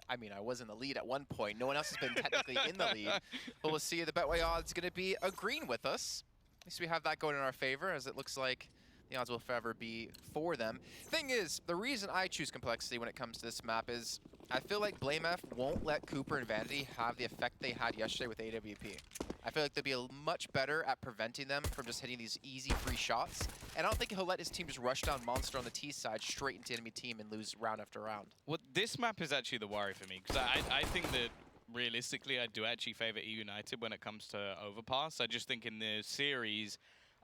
I mean, I was in the lead at one point. No one else has been technically in the lead. But we'll see. The Betway odds going to be a green with us. At least we have that going in our favor, as it looks like the odds will forever be for them. Thing is, the reason I choose Complexity when it comes to this map is I feel like BlameF won't let Cooper and Vanity have the effect they had yesterday with AWP. I feel like they'll be much better at preventing them from just hitting these easy free shots. And I don't think he'll let his team just rush down Monster on the T side straight into enemy team and lose round after round. Well, this map is actually the worry for me, because I think that realistically I do actually favor eUnited when it comes to Overpass. I just think in the series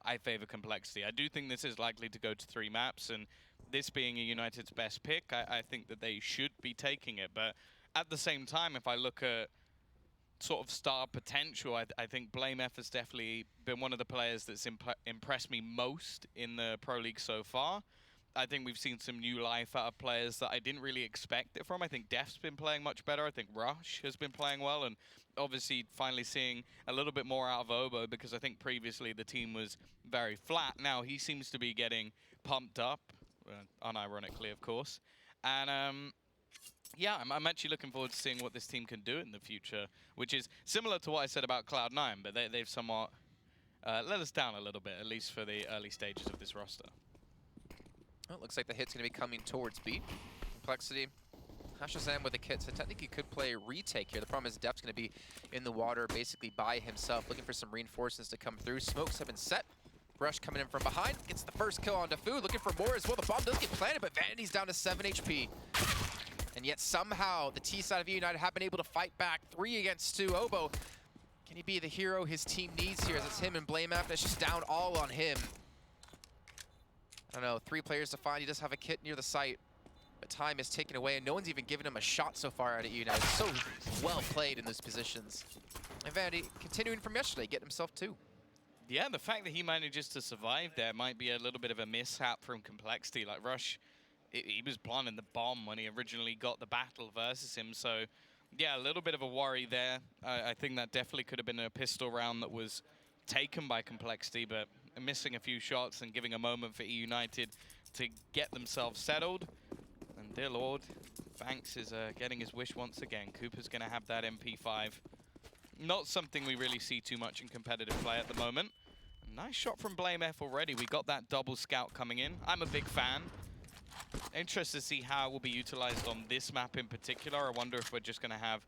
I favor Complexity. I do think this is likely to go to 3 maps, and this being eUnited's best pick, I think that they should be taking it. But at the same time, if I look at sort of star potential, I think BlameF has definitely been one of the players that's impressed me most in the Pro League so far. I think we've seen some new life out of players that I didn't really expect it from. I think Def's been playing much better. I think Rush has been playing well. And obviously finally seeing a little bit more out of Obo, because I think previously the team was very flat. Now he seems to be getting pumped up, unironically, of course. And yeah, I'm actually looking forward to seeing what this team can do in the future, which is similar to what I said about Cloud9, but they've somewhat let us down a little bit, at least for the early stages of this roster. Well, it looks like the hit's going to be coming towards B. Complexity. Shazam with the kit, so technically could play retake here. The problem is Def's going to be in the water basically by himself, looking for some reinforcements to come through. Smokes have been set. Rush coming in from behind, gets the first kill on Defu, looking for more as well. The bomb does get planted, but Vanity's down to 7 HP. And yet somehow the T side of eUnited have been able to fight back 3 against 2. Obo, can he be the hero his team needs here, as it's him and BlameF, and it's just down all on him. I don't know, 3 players to find. He does have a kit near the site, but time is taken away, and no one's even given him a shot so far out at eUnited. So well played in those positions. And Vanity continuing from yesterday, getting himself 2. Yeah, the fact that he manages to survive there might be a little bit of a mishap from Complexity. Like Rush, he was planting the bomb when he originally got the battle versus him, so yeah, a little bit of a worry there. I think that definitely could have been a pistol round that was taken by Complexity, but missing a few shots and giving a moment for eUnited to get themselves settled. And dear Lord, Banks is getting his wish once again. Cooper's going to have that MP5. Not something we really see too much in competitive play at the moment. A nice shot from BlameF already. We got that double scout coming in. I'm a big fan. Interested to see how it will be utilized on this map in particular. I wonder if we're just going to have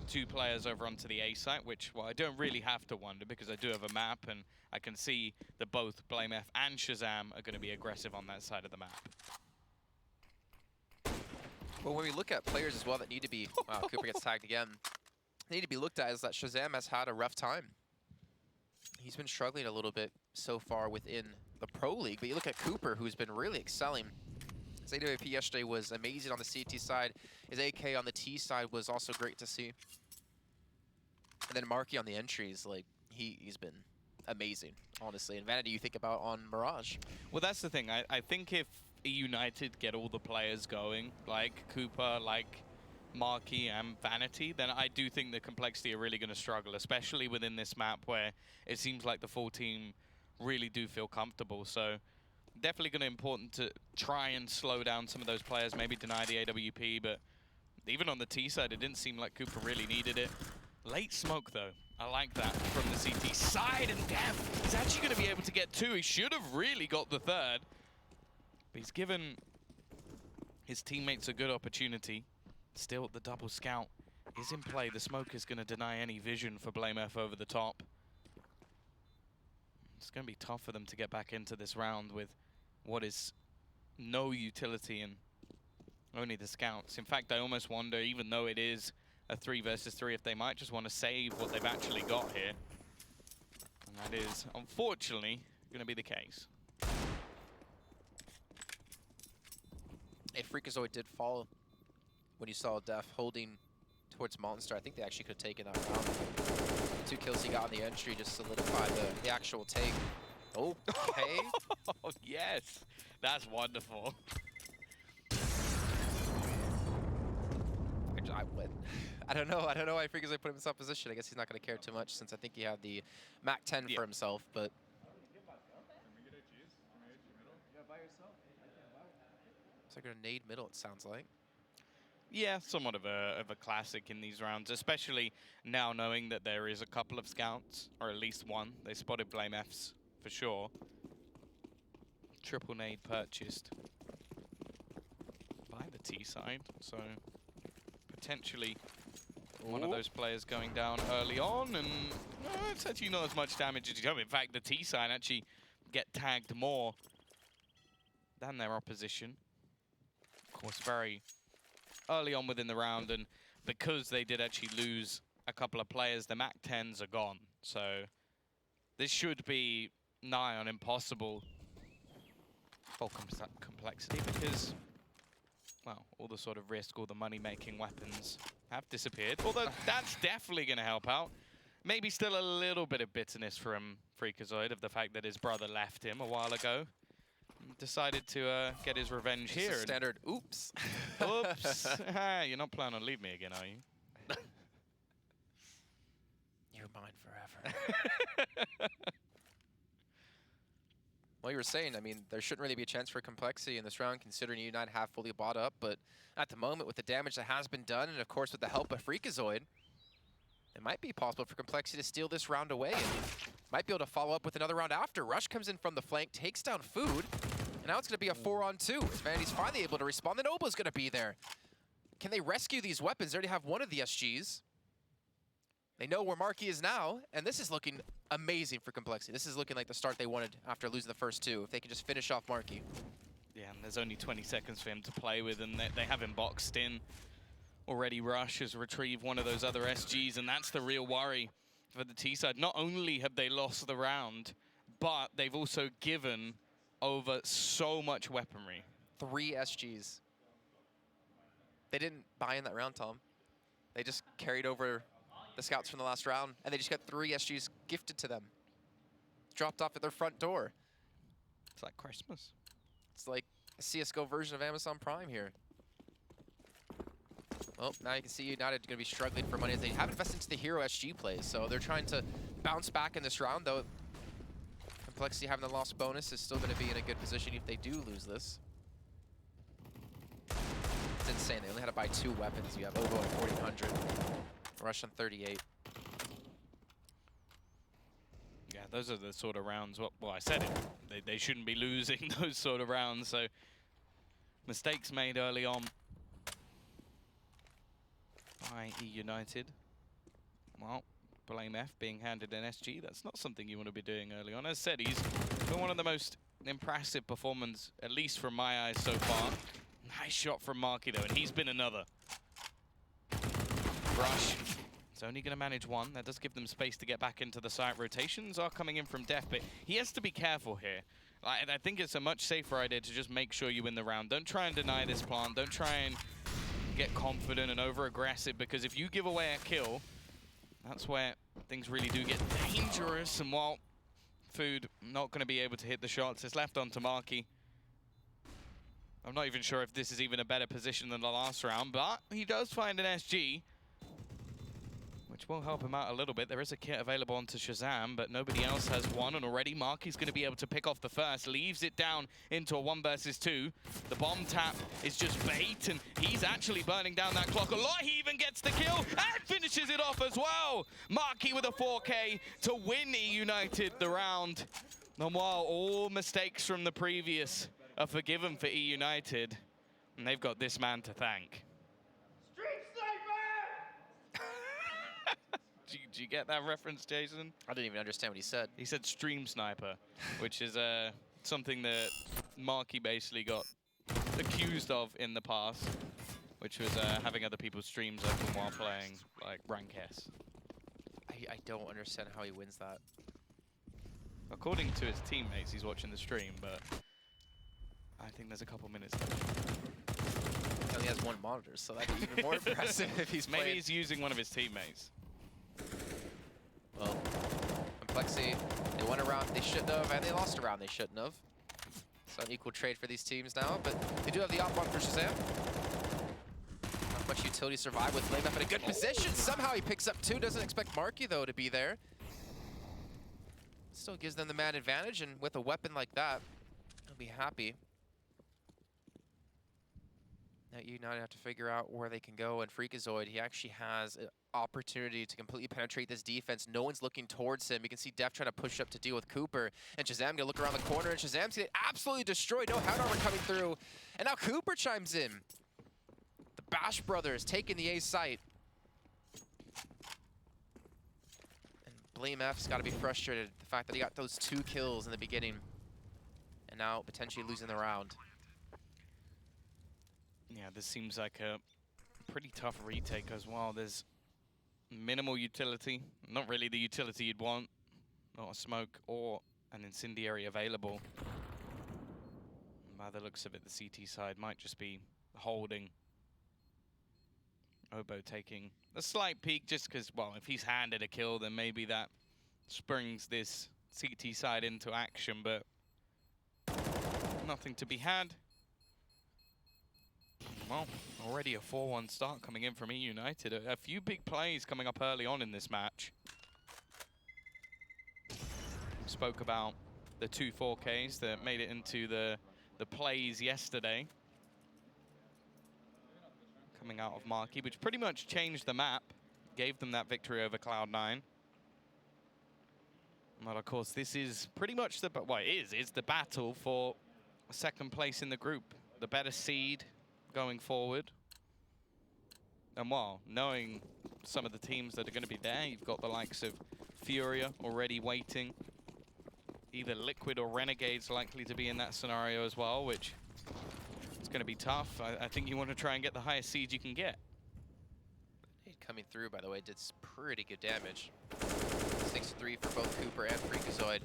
2 players over onto the A site, which, well, I don't really have to wonder because I do have a map and I can see that both BlameF and Shazam are going to be aggressive on that side of the map. Well, when we look at players as well that need to be... Wow, Cooper gets tagged again. They need to be looked at is that Shazam has had a rough time. He's been struggling a little bit so far within the Pro League, but you look at Cooper, who's been really excelling. His AWP yesterday was amazing on the CT side. His AK on the T side was also great to see. And then Marky on the entries, like, he's been amazing, honestly. And Vanity, you think about on Mirage. Well, that's the thing. I think if eUnited get all the players going, like Cooper, like Marky and Vanity, then I do think the Complexity are really going to struggle, especially within this map where it seems like the full team really do feel comfortable. So definitely going to be important to try and slow down some of those players, maybe deny the AWP, but even on the T side, it didn't seem like Cooper really needed it. Late smoke, though. I like that from the CT side, and Def is actually going to be able to get 2. He should have really got the 3rd, but he's given his teammates a good opportunity. Still, the double scout is in play. The smoke is going to deny any vision for BlameF over the top. It's going to be tough for them to get back into this round with what is no utility and only the scouts. In fact, I almost wonder, even though it is a 3 versus 3, if they might just want to save what they've actually got here. And that is, unfortunately, going to be the case. If Freakazoid did fall when you saw Def holding towards Monster, I think they actually could have taken that round. The 2 kills he got on the entry just solidified the actual take. Okay. Oh, yes. That's wonderful. I don't know why Freakazoid put him in some position. I guess he's not going to care too much since I think he had the Mac 10 for himself, but... It's like a grenade middle, it sounds like. Yeah, somewhat of a classic in these rounds, especially now knowing that there is a couple of scouts, or at least one. They spotted Blame F's for sure. Triple nade purchased by the T side, so potentially one of those players going down early on, and it's actually not as much damage as you hope. In fact, the T side actually get tagged more than their opposition. Of course, very early on within the round, and because they did actually lose a couple of players, the MAC 10s are gone. So this should be nigh on impossible for complexity because, well, all the sort of risk, all the money-making weapons have disappeared. Although that's definitely going to help out. Maybe still a little bit of bitterness from Freakazoid of the fact that his brother left him a while ago. Decided to get his revenge here. Standard oops. Oops. You're not planning on leaving me again, are you? You're mine forever. Well, you were saying, I mean, there shouldn't really be a chance for complexity in this round, considering eUnited have fully bought up. But at the moment, with the damage that has been done, and of course with the help of Freakazoid, it might be possible for complexity to steal this round away, and might be able to follow up with another round after. Rush comes in from the flank, takes down Food, and now it's going to be a 4-on-2. As Vanity's finally able to respond, the Nobo's going to be there. Can they rescue these weapons? They already have one of the SGs. They know where Marky is now, and this is looking amazing for complexity. This is looking like the start they wanted after losing the first two, if they can just finish off Marky. Yeah, and there's only 20 seconds for him to play with, and they have him boxed in. Already Rush has retrieved one of those other SGs, and that's the real worry for the T side. Not only have they lost the round, but they've also given over so much weaponry. 3 SGs. They didn't buy in that round, Tom. They just carried over the scouts from the last round, and they just got 3 SGs gifted to them. Dropped off at their front door. It's like Christmas. It's like a CSGO version of Amazon Prime here. Well, now you can see United going to be struggling for money as they have invested into the hero SG plays, so they're trying to bounce back in this round, though Complexity having the lost bonus is still going to be in a good position if they do lose this. It's insane. They only had to buy 2 weapons. You have Obo at 1,400, Rush on 38. Yeah, those are the sort of rounds. Well, I said it. They shouldn't be losing those sort of rounds. So mistakes made early on by eUnited. Well, Blame F being handed an SG. That's not something you want to be doing early on. As said, he's been one of the most impressive performances, at least from my eyes so far. Nice shot from Marky though, and he's been another. Rush. It's only going to manage 1. That does give them space to get back into the site. Rotations are coming in from Def, but he has to be careful here. I think it's a much safer idea to just make sure you win the round. Don't try and deny this plant. Don't try and get confident and over-aggressive, because if you give away a kill, that's where things really do get dangerous. And while Food not going to be able to hit the shots, it's left on to Marky. I'm not even sure if this is even a better position than the last round, but he does find an SG, which will help him out a little bit. There is a kit available onto Shazam, but nobody else has one, and already Marky's going to be able to pick off the first, leaves it down into a 1 versus 2. The bomb tap is just bait, and he's actually burning down that clock a lot. He even gets the kill and finishes it off as well. Marky with a 4K to win eUnited the round. And while all mistakes from the previous are forgiven for eUnited, and they've got this man to thank. Did you get that reference, Jason? I didn't even understand what he said. He said stream sniper, which is something that Marky basically got accused of in the past, which was having other people's streams open while playing like Rank S. I don't understand how he wins that. According to his teammates, he's watching the stream, but I think there's a couple minutes left. He only has 1 monitor, so that'd be even more impressive if he's Maybe playing. he's using one of his teammates. Well, Complexity, they won a round they shouldn't have, and they lost a round they shouldn't have. So an equal trade for these teams now, but they do have the op on for Shazam. Not much utility survive with Flame up in a good position. Somehow he picks up 2, doesn't expect Marky though to be there. Still gives them the man advantage, and with a weapon like that, he'll be happy. Now eUnited have to figure out where they can go, and Freakazoid, he actually has an opportunity to completely penetrate this defense. No one's looking towards him. You can see Def trying to push up to deal with Cooper, and Shazam gonna look around the corner, and Shazam's gonna absolutely destroy. No Hound Armor coming through, and now Cooper chimes in. The Bash brothers taking the A site. And Blame F's gotta be frustrated, the fact that he got those 2 kills in the beginning, and now potentially losing the round. Yeah, this seems like a pretty tough retake as well. There's minimal utility, not really the utility you'd want, not a smoke or an incendiary available. By the looks of it, the CT side might just be holding. Obo taking a slight peek just because, well, if he's handed a kill, then maybe that springs this CT side into action, but nothing to be had. Well, already a 4-1 start coming in from eUnited. A few big plays coming up early on in this match. Spoke about the 2 4Ks that made it into the plays yesterday. Coming out of Marquee, which pretty much changed the map. Gave them that victory over Cloud9. Well, of course, this is pretty much the, well, it is the battle for second place in the group. The better seed going forward. And while knowing some of the teams that are going to be there, you've got the likes of Furia already waiting. Either Liquid or Renegades likely to be in that scenario as well, which it's going to be tough. I think you want to try and get the highest seed you can get. Coming through, by the way, did pretty good damage. 6-3 for both Cooper and Freakazoid.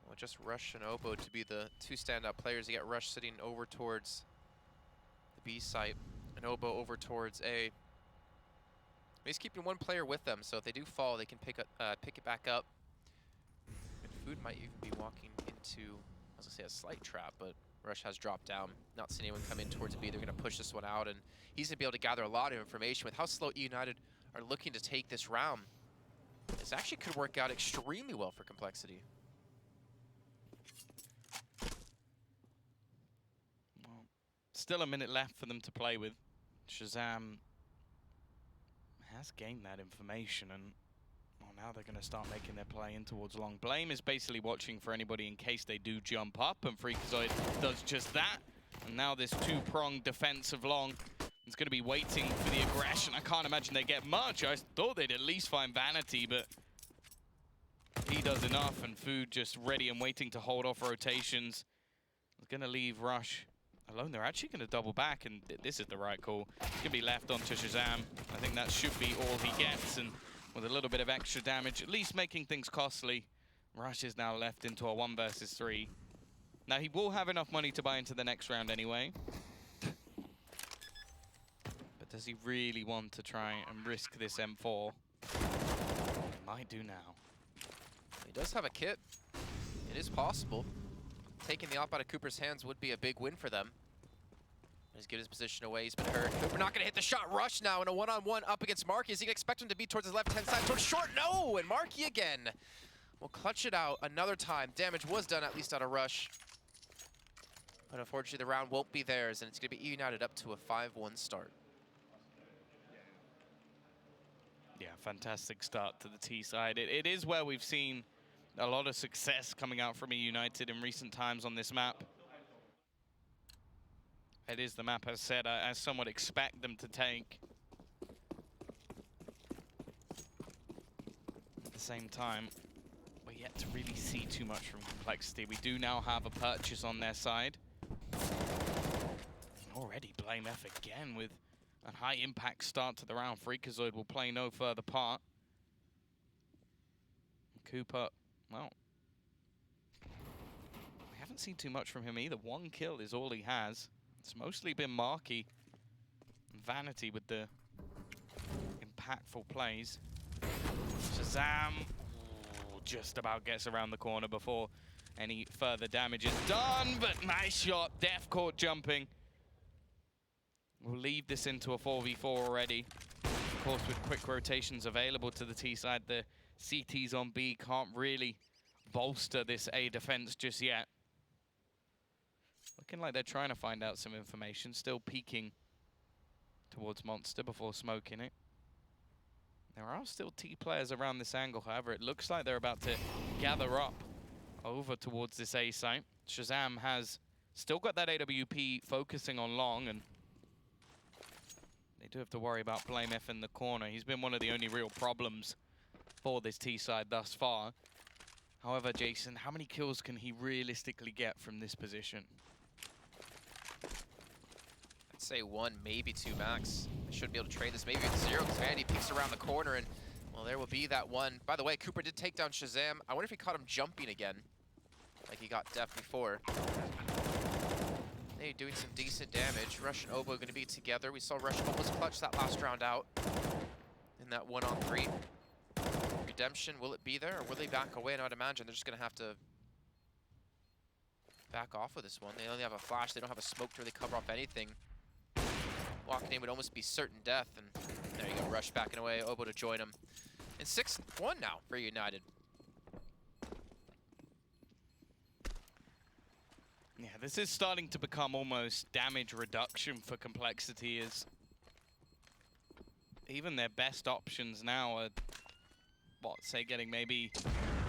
Well, just Rush and Obo to be the 2 standout players. You got Rush sitting over towards the B site, and Obo over towards A. He's keeping 1 player with them, so if they do fall, they can pick it back up. And Food might even be walking into, I was gonna say, a slight trap, but Rush has dropped down. Not seeing anyone come in towards B. They're gonna push this one out, and he's gonna be able to gather a lot of information with how slow eUnited are looking to take this round. This actually could work out extremely well for Complexity. Well, still a minute left for them to play with. Shazam has gained that information, and well, now they're going to start making their play in towards long. Blame is basically watching for anybody in case they do jump up, and Freakazoid does just that. And now this 2-pronged defense of long is going to be waiting for the aggression. I can't imagine they get much. I thought they'd at least find Vanity, but he does enough, and Food just ready and waiting to hold off rotations. It's going to leave Rush alone. They're actually going to double back, and this is the right call. It's going to be left onto Shazam. I think that should be all he gets, and with a little bit of extra damage, at least making things costly. Rush is now left into a 1 versus 3. Now, he will have enough money to buy into the next round anyway. But does he really want to try and risk this M4? He might do now. He does have a kit. It is possible. Taking the op out of Cooper's hands would be a big win for them. He's getting his position away. He's been hurt. Cooper not going to hit the shot. Rush now in a 1-on-1 up against Marky. Is he going to expect him to be towards his left-hand side? Towards short? No! And Marky again will clutch it out another time. Damage was done, at least out of Rush. But unfortunately, the round won't be theirs, and it's going to be eUnited up to a 5-1 start. Yeah, fantastic start to the T side. It is where we've seen a lot of success coming out from eUnited in recent times on this map. It is the map, as said, I somewhat expect them to take. At the same time, we're yet to really see too much from Complexity. We do now have a purchase on their side. And already Blame F again with a high impact start to the round. Freakazoid will play no further part. Cooper, well, we haven't seen too much from him either. 1 kill is all he has. It's mostly been Marky and Vanity with the impactful plays. Shazam just about gets around the corner before any further damage is done, but nice shot. Def caught jumping. We'll leave this into a 4v4 already. Of course, with quick rotations available to the T side, the CTs on B can't really bolster this A defense just yet. looking like they're trying to find out some information. Still peeking towards Monster before smoking it. There are still T players around this angle, however, it looks like they're about to gather up over towards this A site. Shazam has still got that AWP focusing on long, and they do have to worry about Blame F in the corner. He's been one of the only real problems for this T side thus far. However, Jason, how many kills can he realistically get from this position? I'd say 1, maybe 2 max. They should be able to trade this maybe with 0 because Vanity peeks around the corner and, well, there will be that one. By the way, Cooper did take down Shazam. I wonder if he caught him jumping again, like he got Def before. They're doing some decent damage. Rush and Obo going to be together. We saw Rush almost clutch that last round out in that 1-on-3. Redemption, will it be there, or will they back away? And I'd imagine they're just going to have to back off with this one. They only have a flash. They don't have a smoke to really cover off anything. Walking in would almost be certain death. And there you go, Rush backing away. Obo to join him. And 6-1 now for United. Yeah, this is starting to become almost damage reduction for Complexity, as even their best options now are, what, say getting maybe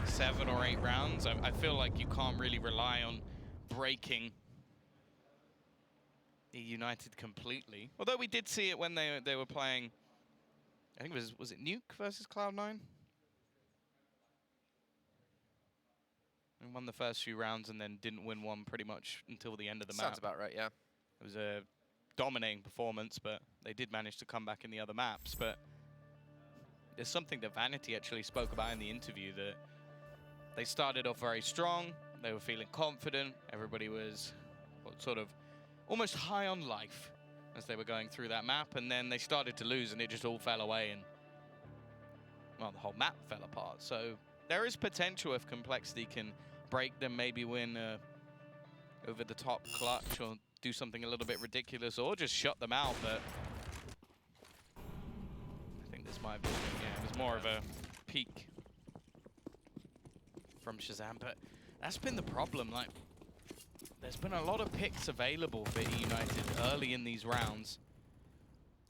7 or 8 rounds. I feel like you can't really rely on breaking eUnited completely. Although we did see it when they were playing, I think it was it Nuke versus Cloud9? And won the first few rounds and then didn't win one pretty much until the end of the map. Sounds about right, yeah. It was a dominating performance, but they did manage to come back in the other maps. But there's something that Vanity actually spoke about in the interview, that they started off very strong, they were feeling confident, everybody was sort of almost high on life as they were going through that map, and then they started to lose and it just all fell away, and, well, the whole map fell apart. So there is potential if Complexity can break them, maybe win over the top clutch or do something a little bit ridiculous, or just shut them out. But I think this might be, yeah, it was more of a peak from Shazam. But that's been the problem. Like, there's been a lot of picks available for eUnited early in these rounds.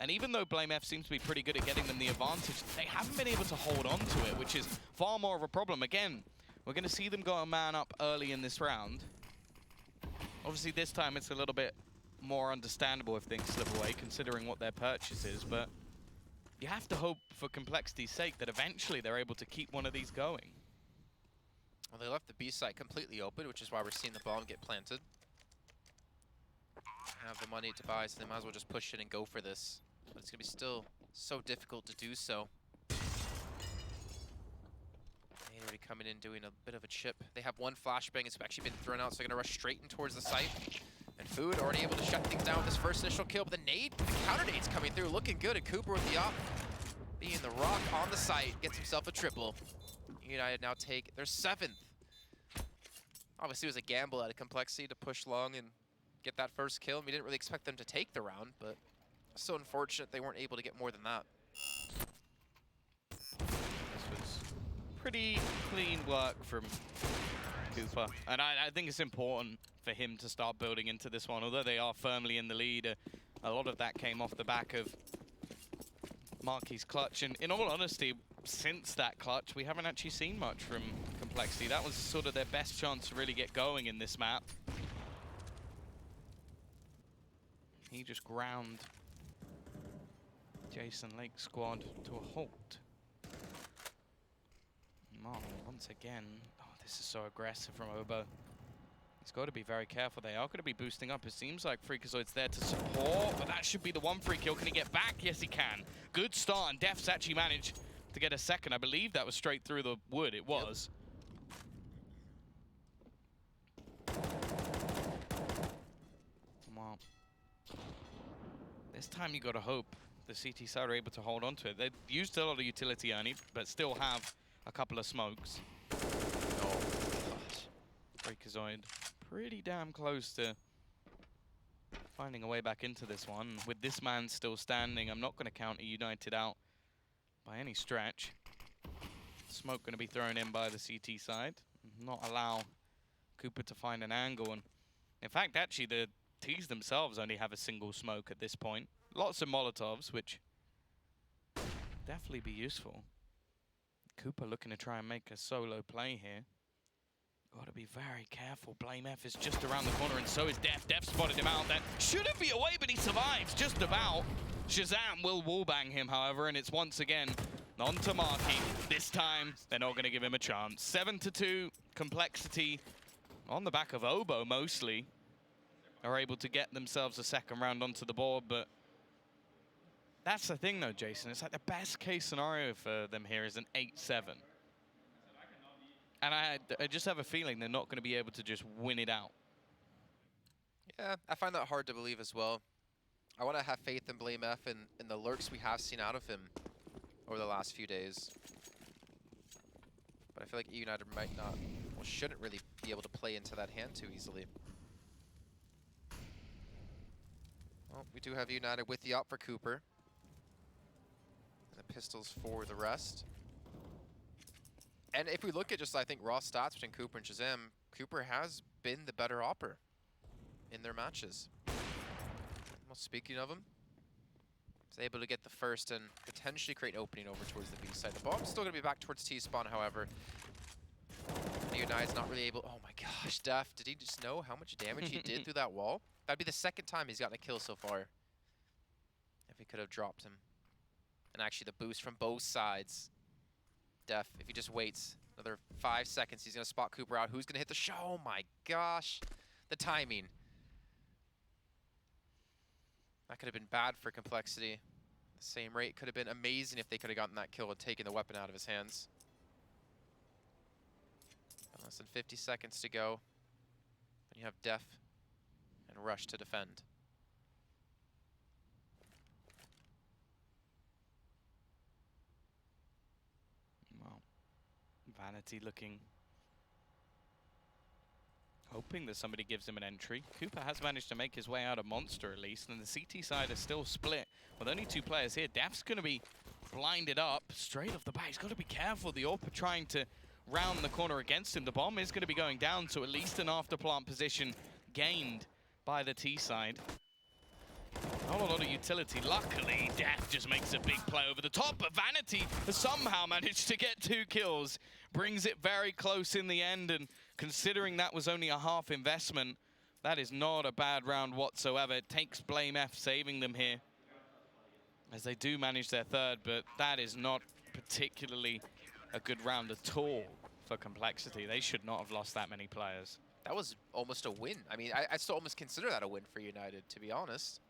And even though Blame F seems to be pretty good at getting them the advantage, they haven't been able to hold on to it, which is far more of a problem. Again, we're going to see them go a man up early in this round. Obviously, this time it's a little bit more understandable if things slip away, considering what their purchase is. But you have to hope, for Complexity's sake, that eventually they're able to keep one of these going. Well, they left the B site completely open, which is why we're seeing the bomb get planted. Have the money to buy, so they might as well just push it and go for this. But it's going to be still so difficult to do so. They're already coming in doing a bit of a chip. They have one flashbang. It's actually been thrown out, so they're going to rush straight in towards the site. And Food already able to shut things down with this first initial kill. But the nade, the counter nade's coming through, looking good. And Cooper with the op, being the rock on the site, gets himself a triple. United now take their 7th. Obviously, it was a gamble out of Complexity to push long and get that first kill. We didn't really expect them to take the round, but so unfortunate they weren't able to get more than that. This was pretty clean work from Cooper. And I think it's important for him to start building into this one. Although they are firmly in the lead, a lot of that came off the back of Marky's clutch. And in all honesty, since that clutch, we haven't actually seen much from Complexity. That was sort of their best chance to really get going in this map. He just ground Jason Lake's squad to a halt. Marlon, once again, oh, this is so aggressive from Obo. He's got to be very careful. They are going to be boosting up. It seems like Freakazoid's there to support, but that should be the one free kill. Can he get back? Yes, he can. Good start, and Def's actually managed to get a second. I believe that was straight through the wood. It was. Yep. Well, this time you got to hope the CT side are able to hold on to it. They've used a lot of utility, Ernie, but still have a couple of smokes. Oh, Freakazoid pretty damn close to finding a way back into this one. With this man still standing, I'm not going to count eUnited out by any stretch. Smoke going to be thrown in by the CT side. Not allow Cooper to find an angle. And In fact, actually, the T's themselves only have a single smoke at this point. Lots of Molotovs, which definitely be useful. Cooper looking to try and make a solo play here. Got to be very careful. Blame F is just around the corner, and so is Def. Def spotted him out there. Shouldn't be away, but he survives just about. Shazam will wallbang him, however, and it's once again on to Marky. This time, they're not going to give him a chance. 7-2, Complexity on the back of Obo, mostly, are able to get themselves a second round onto the board, but that's the thing, though, Jason. It's like the best case scenario for them here is an 8-7. And I just have a feeling they're not going to be able to just win it out. Yeah, I find that hard to believe as well. I want to have faith in Blame F and in the lurks we have seen out of him over the last few days. But I feel like eUnited might not, well, shouldn't really be able to play into that hand too easily. Well, we do have eUnited with the op for Cooper. And the pistols for the rest. And if we look at just, I think, raw stats between Cooper and Shazam, Cooper has been the better opper in their matches. Well, speaking of him, he's able to get the first and potentially create an opening over towards the B side. The bomb's still going to be back towards T-spawn, however. eUnited's not really able... Oh my gosh, Def, did he just know how much damage he did through that wall? That'd be the second time he's gotten a kill so far. If he could have dropped him. And actually the boost from both sides. Def, if he just waits another 5 seconds, he's going to spot Cooper out. Who's going to hit the shot? Oh my gosh. The timing. That could have been bad for Complexity. The same rate could have been amazing if they could have gotten that kill and taken the weapon out of his hands. Less than 50 seconds to go. Then you have Def and Rush to defend. Well, Vanity looking, hoping that somebody gives him an entry. Cooper has managed to make his way out of Monster at least, and the CT side is still split with only 2 players here. Def's going to be blinded up straight off the bat. He's got to be careful. The AWP trying to round the corner against him. The bomb is going to be going down, so at least an after-plant position gained by the T side. Not a lot of utility. Luckily, Def just makes a big play over the top, but Vanity has somehow managed to get 2 kills. Brings it very close in the end, and considering that was only a half investment, that is not a bad round whatsoever. It takes Blame F saving them here, as they do manage their third, but that is not particularly a good round at all for Complexity. They should not have lost that many players. That was almost a win. I mean, I still almost consider that a win for United, to be honest.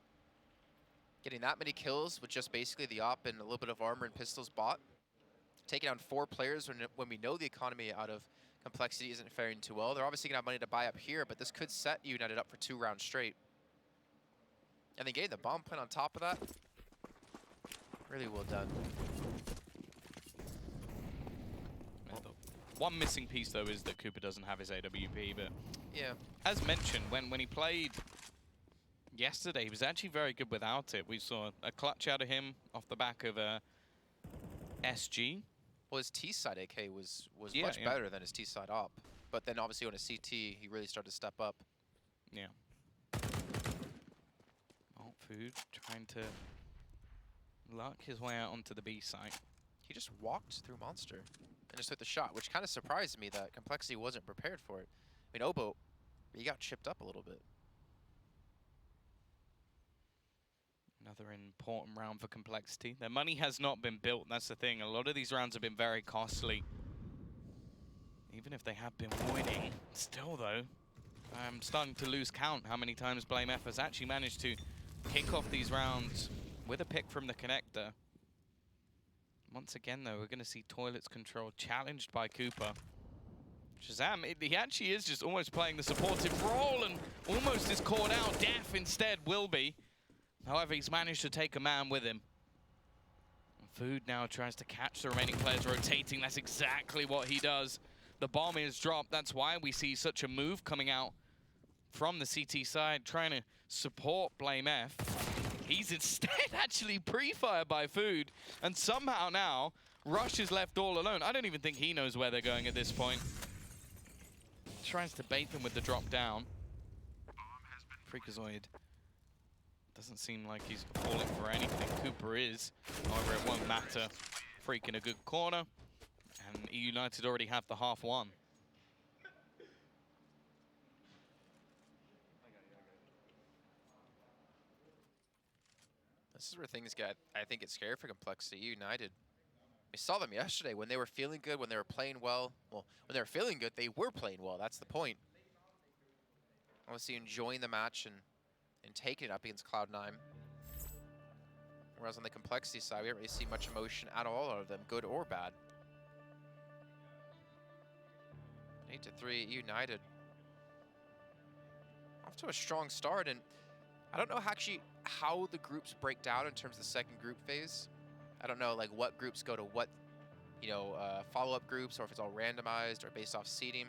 Getting that many kills with just basically the op and a little bit of armor and pistols bought. Taking down 4 players when we know the economy out of Complexity isn't faring too well. They're obviously going to have money to buy up here, but this could set United up for 2 rounds straight. And then getting the bomb plant on top of that, really well done. One missing piece, though, is that Cooper doesn't have his AWP, but yeah, as mentioned, when he played yesterday, he was actually very good without it. We saw a clutch out of him off the back of a SG. Well, his T-side AK was much better than his T-side op. But then obviously on a CT, he really started to step up. Yeah. Oh, Food trying to luck his way out onto the B site. He just walked through Monster and just took the shot, which kind of surprised me that Complexity wasn't prepared for it. I mean, Obo, he got chipped up a little bit. Another important round for Complexity. Their money has not been built, that's the thing. A lot of these rounds have been very costly. Even if they have been winning, still though, I'm starting to lose count how many times Blame F has actually managed to kick off these rounds with a pick from the connector. Once again though, we're going to see Toilets Control challenged by Cooper. Shazam, he actually is just almost playing the supportive role and almost is caught out. Def instead will be. However, he's managed to take a man with him. Food now tries to catch the remaining players rotating. That's exactly what he does. The bomb is dropped. That's why we see such a move coming out from the CT side, trying to support Blame F. He's instead actually pre-fired by Food. And somehow now, Rush is left all alone. I don't even think he knows where they're going at this point. Tries to bait them with the drop down. Freakazoid doesn't seem like he's falling for anything. Cooper is. However, it won't matter. Freak in a good corner. And eUnited already have the half won. This is where things get, I think it's scary for Complexity. United, we saw them yesterday when they were feeling good, when they were playing well. Well, when they were feeling good, they were playing well. That's the point. Obviously enjoying the match and taking it up against Cloud9. Whereas on the Complexity side, we don't really see much emotion at all out of them, good or bad. 8-3, United. Off to a strong start, and I don't know actually how the groups break down in terms of the second group phase. I don't know like what groups go to what, follow-up groups, or if it's all randomized or based off seeding.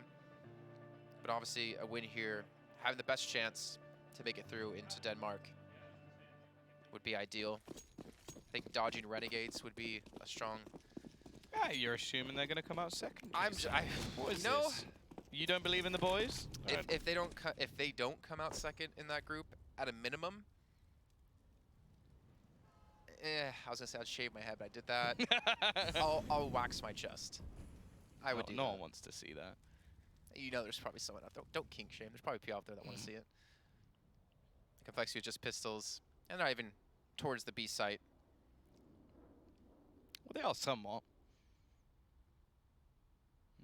But obviously a win here, having the best chance to make it through into Denmark would be ideal. I think dodging Renegades would be a strong... Yeah, you're assuming they're going to come out second. What is no. this? You don't believe in the boys? If they don't come out second in that group, at a minimum, I was gonna say I'd shave my head, but I did that. I'll wax my chest. I would do no that. one wants to see that. You know, there's probably someone out there. Don't kink shame. There's probably people out there that want to see it. Complexity with just pistols, and they're not even towards the B site. Well, they are somewhat.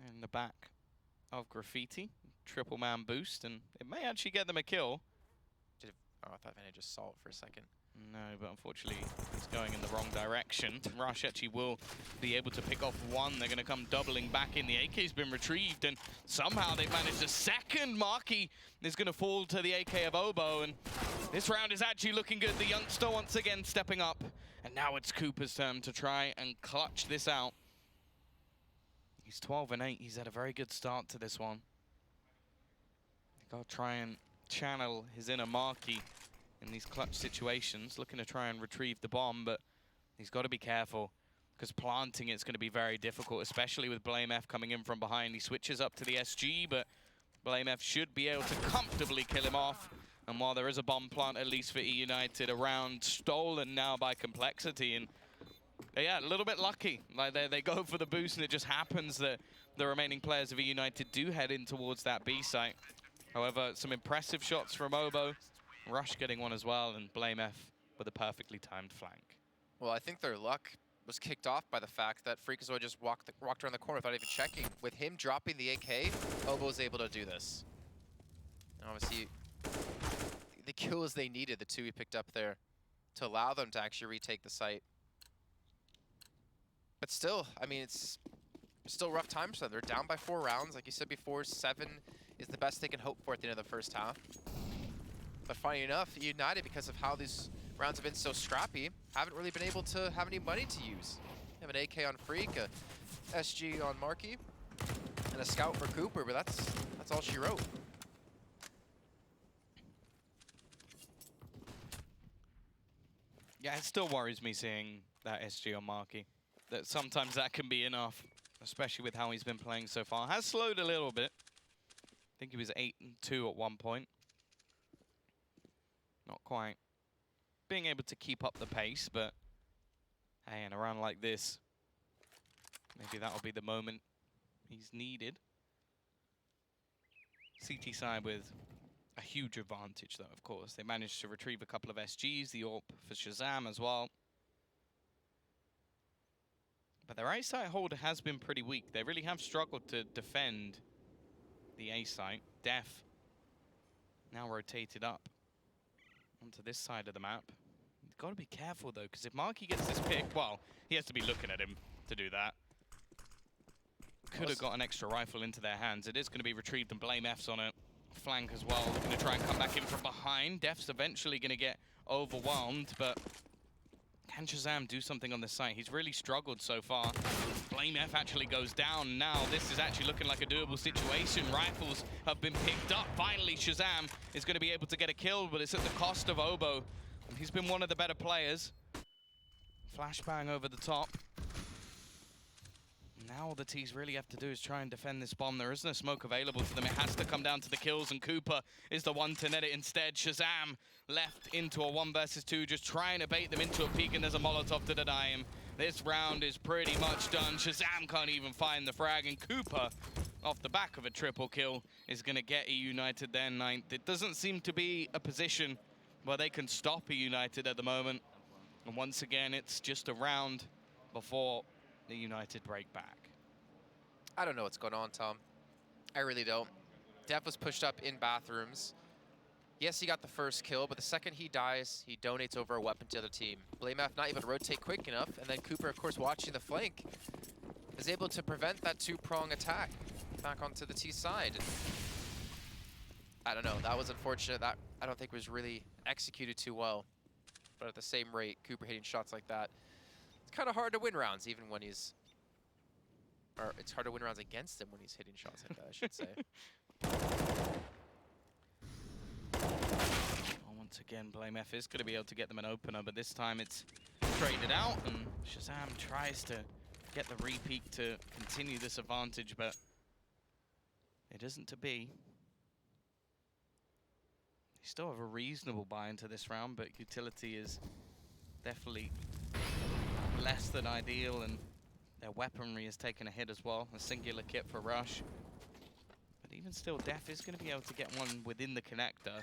In the back of Graffiti, triple man boost, and it may actually get them a kill. Oh, I thought Vanna just saw it for a second. No, but unfortunately, it's going in the wrong direction. Rush actually will be able to pick off one. They're going to come doubling back in. The AK's been retrieved, and somehow they've managed a second. Marky is going to fall to the AK of Obo, and this round is actually looking good. The youngster once again stepping up, and now it's Cooper's turn to try and clutch this out. He's 12-8. He's had a very good start to this one. Got to try and channel his inner Marky in these clutch situations, looking to try and retrieve the bomb, but he's got to be careful because planting it's going to be very difficult, especially with BlameF coming in from behind. He switches up to the SG, but BlameF should be able to comfortably kill him off. And while there is a bomb plant, at least for eUnited, a round stolen now by Complexity, and yeah, a little bit lucky. Like they go for the boost, and it just happens that the remaining players of eUnited do head in towards that B site. However, some impressive shots from Obo. Rush getting one as well, and BlameF with a perfectly timed flank. Well, I think their luck was kicked off by the fact that Freakazoid just walked around the corner without even checking. With him dropping the AK, Obo was able to do this. And obviously, the kills they needed, the two he picked up there, to allow them to actually retake the site. But still, I mean, it's still rough times for them. They're down by 4 rounds. Like you said before, 7 is the best they can hope for at the end of the first half. But funny enough, United, because of how these rounds have been so scrappy, haven't really been able to have any money to use. You have an AK on Freak, a SG on Marky, and a Scout for Cooper, but that's all she wrote. Yeah, it still worries me seeing that SG on Marky. That sometimes that can be enough, especially with how he's been playing so far. Has slowed a little bit. I think he was 8-2 at one point. Not quite being able to keep up the pace, but hey, in a round like this, maybe that'll be the moment he's needed. CT side with a huge advantage, though, of course. They managed to retrieve a couple of SGs, the AWP for Shazam as well. But their A site hold has been pretty weak. They really have struggled to defend the A site. Def now rotated up onto this side of the map. You've got to be careful, though, because if Marky gets this pick, well, he has to be looking at him to do that. Could have got an extra rifle into their hands. It is going to be retrieved, and BlameF's on a flank as well. Looking to try and come back in from behind. Def's eventually going to get overwhelmed, but can Shazam do something on the site? He's really struggled so far. BlameF actually goes down now. This is actually looking like a doable situation. Rifles have been picked up. Finally, Shazam is going to be able to get a kill, but it's at the cost of Obo. He's been one of the better players. Flashbang over the top. Now all the T's really have to do is try and defend this bomb. There is no smoke available to them. It has to come down to the kills, and Cooper is the one to net it instead. Shazam left into a 1 versus 2, just trying to bait them into a peek, and there's a Molotov to deny him. This round is pretty much done. Shazam can't even find the frag, and Cooper, off the back of a triple kill, is going to get eUnited their 9th. It doesn't seem to be a position where they can stop eUnited at the moment. And once again, it's just a round before the United break back. I don't know what's going on, Tom. I really don't. Def was pushed up in bathrooms. Yes, he got the first kill, but the second he dies, he donates over a weapon to the other team. BlameF not able to rotate quick enough, and then Cooper, of course, watching the flank, is able to prevent that 2-prong attack back onto the T side. I don't know, that was unfortunate. That I don't think was really executed too well. But at the same rate, Cooper hitting shots like that, it's kind of hard to win rounds, even when he's... Or it's hard to win rounds against him when he's hitting shots like that, I should say. Well, once again, BlameF is going to be able to get them an opener, but this time it's traded out, and Shazam tries to get the repeat to continue this advantage, but it isn't to be. They still have a reasonable buy into this round, but utility is definitely less than ideal, and their weaponry has taken a hit as well. A singular kit for Rush. But even still, Def is going to be able to get one within the connector.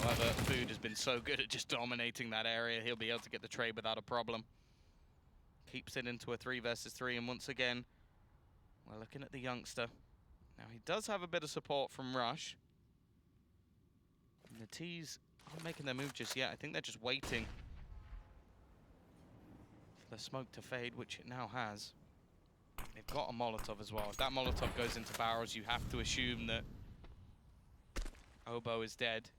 However, Food has been so good at just dominating that area, he'll be able to get the trade without a problem. Keeps it into a 3 versus 3, and once again, we're looking at the youngster. Now, he does have a bit of support from Rush. And the T's aren't making their move just yet. I think they're just waiting for the smoke to fade, which it now has. They've got a Molotov as well. If that Molotov goes into barrels, you have to assume that Obo is dead.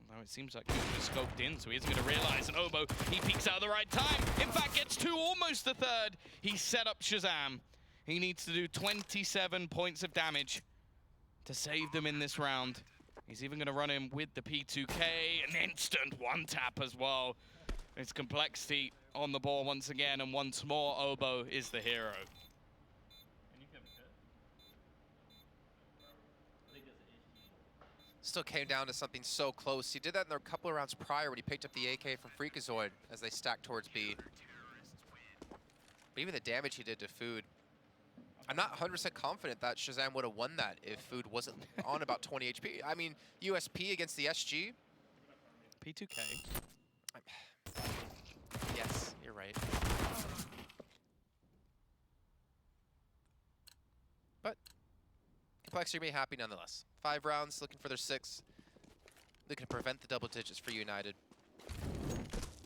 Although it seems like Cooper's scoped in, so he isn't going to realize. And Obo, he peeks out at the right time. In fact, gets 2, almost the 3rd. He set up Shazam. He needs to do 27 points of damage to save them in this round. He's even going to run him with the P2K, an instant 1-tap as well. It's Complexity on the ball once again, and once more, Obo is the hero. Still came down to something so close. He did that in a couple of rounds prior when he picked up the AK from Freakazoid as they stacked towards B. But even the damage he did to Food, I'm not 100% confident that Shazam would have won that if Food wasn't on about 20 HP. I mean, USP against the SG. P2K. Yes, you're right. But Complexity may be happy nonetheless. 5 rounds, looking for their 6th. Looking to prevent the double digits for United.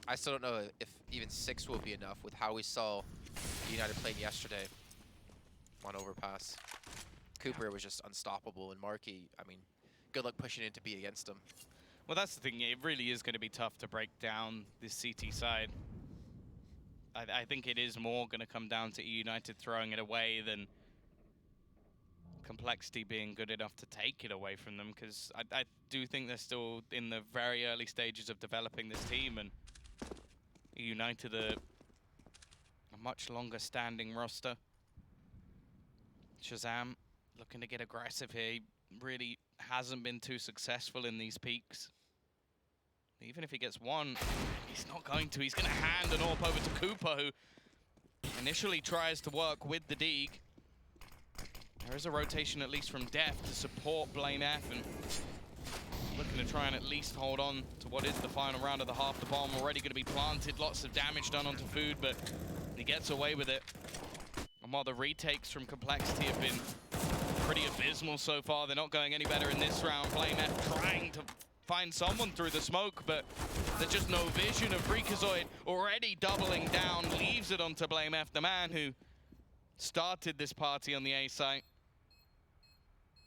I still don't know if even 6 will be enough with how we saw United playing yesterday on Overpass. Cooper was just unstoppable, and Markey, I mean, good luck pushing into B against him. Well, that's the thing. It really is going to be tough to break down this CT side. I think it is more going to come down to eUnited throwing it away than Complexity being good enough to take it away from them, because I do think they're still in the very early stages of developing this team, and eUnited are a much longer standing roster. Shazam looking to get aggressive here. He really hasn't been too successful in these peaks. Even if he gets one, he's not going to. He's going to hand an AWP over to Cooper, who initially tries to work with the Deeg. There is a rotation at least from Def to support BlameF, and looking to try and at least hold on to what is the final round of the half. The bomb already going to be planted. Lots of damage done onto Food, but he gets away with it. And while the retakes from Complexity have been pretty abysmal so far, they're not going any better in this round. BlameF trying to find someone through the smoke, but there's just no vision of Freakazoid. Already doubling down, leaves it onto BlameF, the man who started this party on the A site.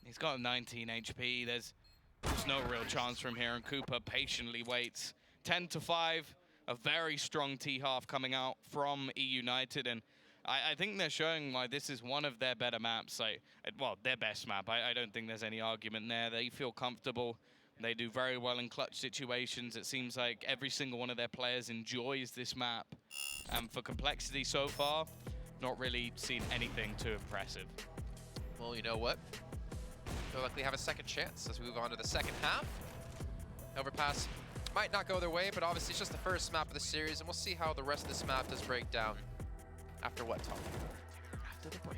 He's got 19 HP. There's no real chance from here, and Cooper patiently waits. 10-5, a very strong T-half coming out from eUnited, and I think they're showing why this is one of their better maps. Well, their best map. I don't think there's any argument there. They feel comfortable. They do very well in clutch situations. It seems like every single one of their players enjoys this map. And for Complexity so far, not really seen anything too impressive. Well, you know what? They'll likely have a second chance as we move on to the second half. Overpass might not go their way, but obviously it's just the first map of the series, and we'll see how the rest of this map does break down after what, Tom? After the break.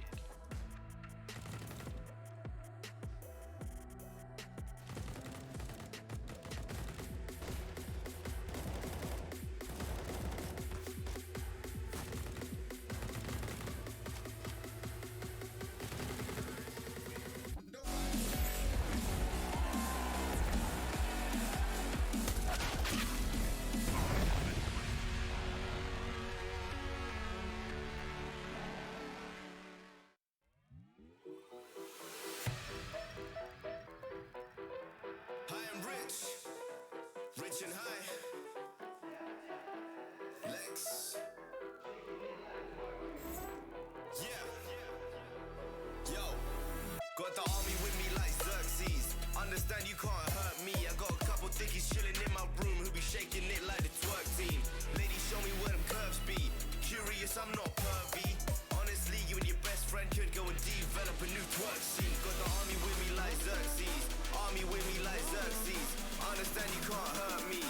Rich and high. Lex. Yeah. Yo. Got the army with me like Xerxes. Understand you can't hurt me. I got a couple thickies chilling in my room who be shaking it like the twerk team. Ladies, show me where them curves be. Curious, I'm not pervy. Honestly, you and your best friend could go and develop a new twerk scene. Got the army with me like Xerxes. Army with me like Xerxes. Understand you can't hurt me.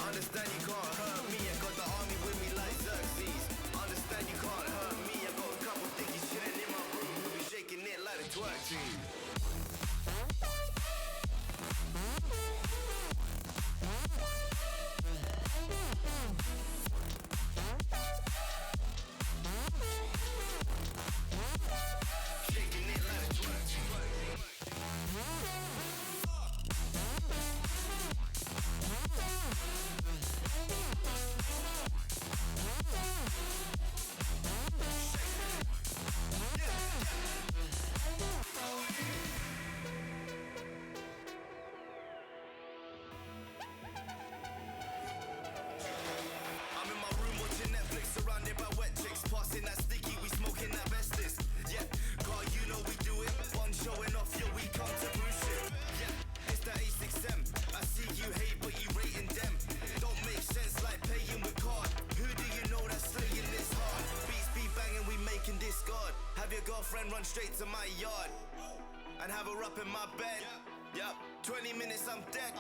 Understand you can't hurt me. I got the army with me like Xerxes. Understand you can't hurt me. I got a couple thickies chilling in my room who be shaking it like the twerk team. Girlfriend run straight to my yard and have her up in my bed. Yup, 20 minutes I'm dead.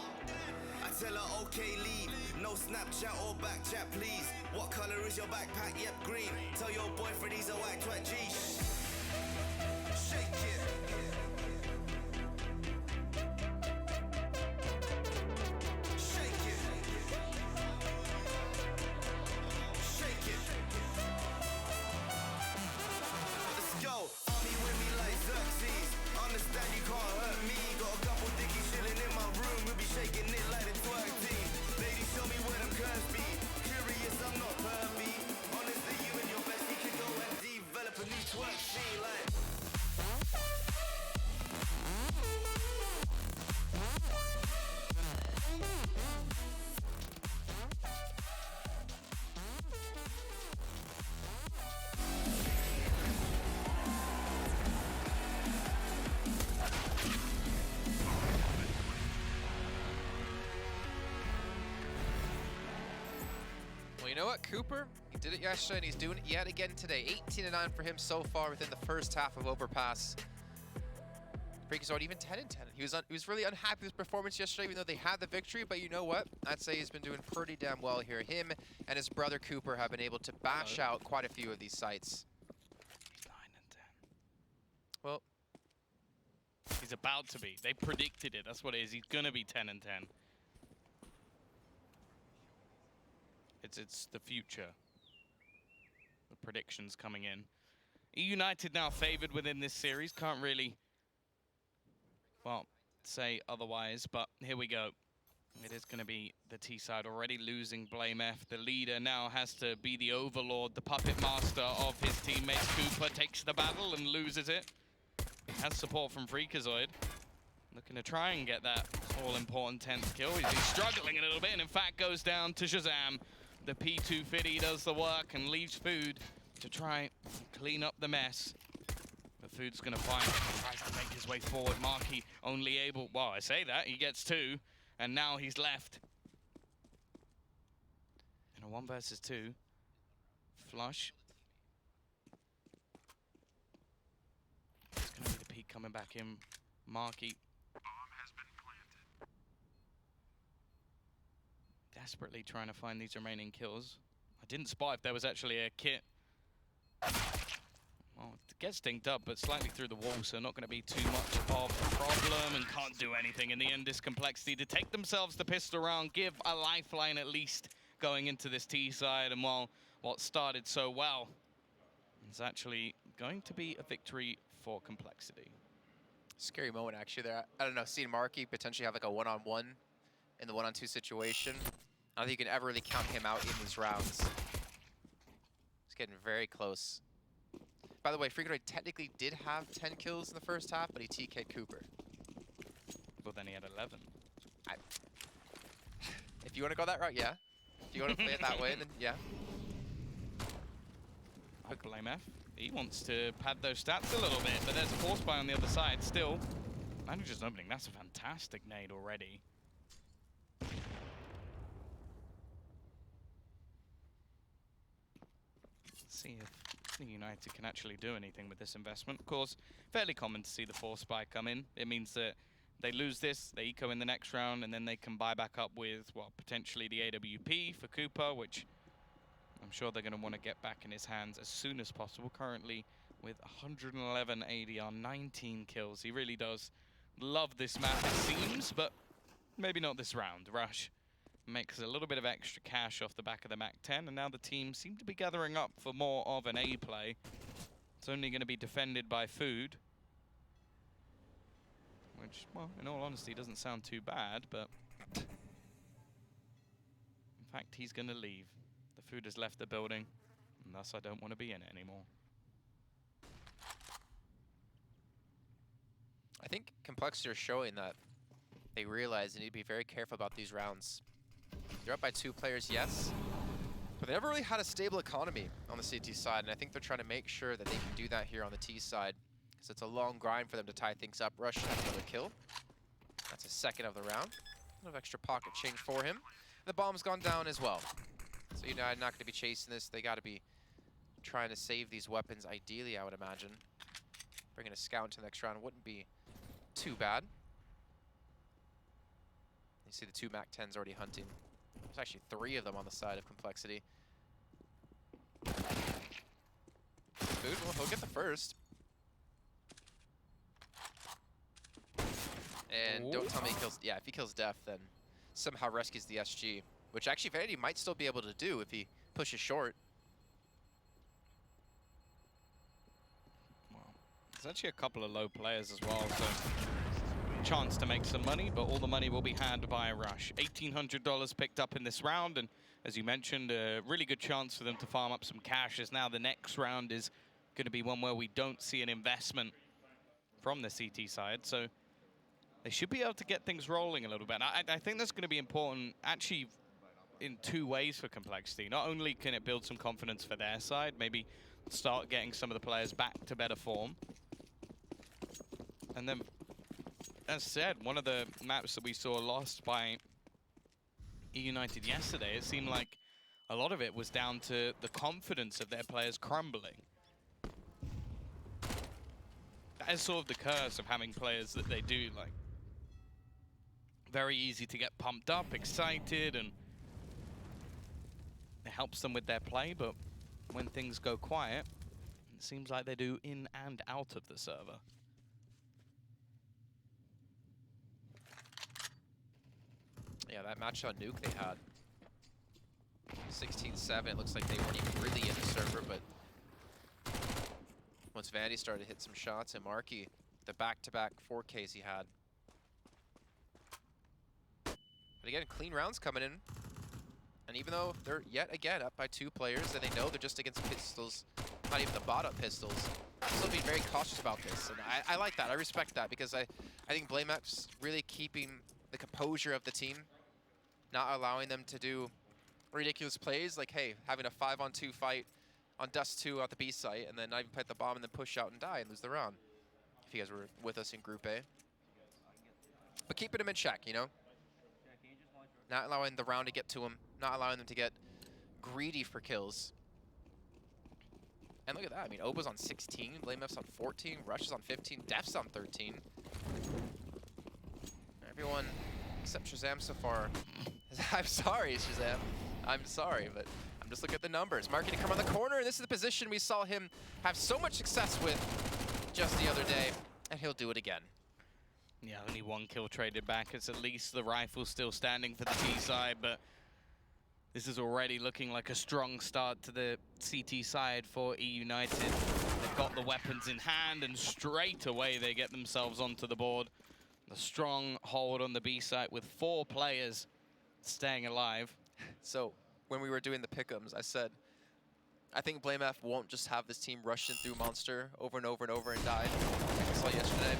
I tell her okay leave, no Snapchat or back chat please. What color is your backpack? Yep, green. Tell your boyfriend he's a white twat G. Shake it. Shake it. Shake it. Let's go. Army with me like Xerxes. Understand you can't hurt me. Got a couple dickies chilling in my room. We'll be shaking it like the twerk team. Ladies, show me where them curves be. Curious, I'm not pervy. Honestly, you and your bestie could go and develop a new twerk scene like. Well, you know what, Cooper? He did it yesterday, and he's doing it yet again today. 18-9 for him so far within the first half of Overpass. Freakazoid even 10-10. He was really unhappy with his performance yesterday, even though they had the victory. But you know what? I'd say he's been doing pretty damn well here. Him and his brother Cooper have been able to bash out quite a few of these sites. 9 and 10. Well, he's about to be. They predicted it. That's what it is. He's gonna be 10 and 10. It's the future. The predictions coming in. eUnited now favored within this series. Can't really, well, say otherwise, but here we go. It is going to be the T side already losing Blame F. The leader now has to be the overlord, the puppet master of his teammates. Cooper takes the battle and loses it. Has support from Freakazoid. Looking to try and get that all-important 10th kill. He's struggling a little bit and in fact goes down to Shazam. The P2 Fiddy does the work and leaves Food to try and clean up the mess. But Food's gonna find it. He tries to make his way forward. Marky only able, well, I say that, he gets 2, and now he's left in a 1 versus 2. Flush. coming back in. Marky. Desperately trying to find these remaining kills. I didn't spot if there was actually a kit. Well, it gets dinged up, but slightly through the wall, so not going to be too much of a problem, and can't do anything. In the end, this Complexity to take themselves the pistol round, give a lifeline at least going into this T side, and while what started so well, it's actually going to be a victory for Complexity. Scary moment actually there. I don't know, seeing Marky potentially have like a one-on-one in the one-on-two situation. I don't think you can ever really count him out in these rounds. He's getting very close. By the way, Freakoid technically did have 10 kills in the first half, but he TK'd Cooper. Well, then he had 11. If you want to go that route, yeah. If you want to play it that way, then yeah. I'll blame F. He wants to pad those stats a little bit, but there's a force buy on the other side still. Manager's opening, that's a fantastic nade already. Let's see if eUnited can actually do anything with this investment. Of course, fairly common to see the force buy come in. It means that they lose this, they eco in the next round, and then they can buy back up with, well, potentially the AWP for Cooper, which I'm sure they're going to want to get back in his hands as soon as possible. Currently with 111 ADR, 19 kills. He really does love this map, it seems, but maybe not this round. Rush makes a little bit of extra cash off the back of the MAC-10, and now the team seem to be gathering up for more of an A play. It's only going to be defended by Food, which, well, in all honesty, doesn't sound too bad, but in fact, he's going to leave. The Food has left the building, and thus I don't want to be in it anymore. I think Complexity are showing that they realize they need to be very careful about these rounds. They're up by 2 players, yes, but they never really had a stable economy on the CT side, and I think they're trying to make sure that they can do that here on the T side, because it's a long grind for them to tie things up. Rush has another kill. That's a second of the round. A little extra pocket change for him. The bomb's gone down as well. So United not going to be chasing this. They got to be trying to save these weapons, ideally, I would imagine. Bringing a scout into the next round wouldn't be too bad. You see the 2 MAC-10s already hunting. There's actually 3 of them on the side of Complexity. Food, well, he'll get the first. And don't tell me he kills... Yeah, if he kills Def, then somehow rescues the SG. Which actually Vanity might still be able to do if he pushes short. Well, there's actually a couple of low players as well, so chance to make some money, but all the money will be had by Rush. $1,800 picked up in this round, and as you mentioned, a really good chance for them to farm up some cash, as now the next round is going to be one where we don't see an investment from the CT side, so they should be able to get things rolling a little bit. I think that's going to be important, actually, in 2 ways for Complexity. Not only can it build some confidence for their side, maybe start getting some of the players back to better form, and then, as said, one of the maps that we saw lost by eUnited yesterday, it seemed like a lot of it was down to the confidence of their players crumbling. That is sort of the curse of having players that they do, like, very easy to get pumped up, excited, and it helps them with their play, but when things go quiet, it seems like they do in and out of the server. Yeah, that match on Nuke they had. 16-7, it looks like they weren't even really in the server, but once Vandy started to hit some shots, and Marky, the back-to-back 4Ks he had. But again, clean rounds coming in. And even though they're yet again up by 2 players, and they know they're just against pistols, not even the bot-up pistols, I'm still being very cautious about this. And I like that, I respect that, because I think BlameMap's really keeping the composure of the team, not allowing them to do ridiculous plays, like, hey, having a 5-on-2 fight on Dust 2 at the B site, and then not even plant the bomb and then push out and die and lose the round. If you guys were with us in Group A. But keeping them in check, you know? Not allowing the round to get to them, not allowing them to get greedy for kills. And look at that. I mean, Oba's on 16, BlameF's on 14, Rush is on 15, Def's on 13. Everyone except Shazam so far. I'm sorry, Shazam. I'm sorry, but I'm just looking at the numbers. Marky to come on the corner, and this is the position we saw him have so much success with just the other day, and he'll do it again. Yeah, only 1 kill traded back. It's at least the rifle still standing for the T side, but this is already looking like a strong start to the CT side for eUnited. They've got the weapons in hand, and straight away they get themselves onto the board. A strong hold on the B side with 4 players staying alive. So when we were doing the pick'ems, I said, I think BlameF won't just have this team rushing through Monster over and over and over and die, like I saw yesterday.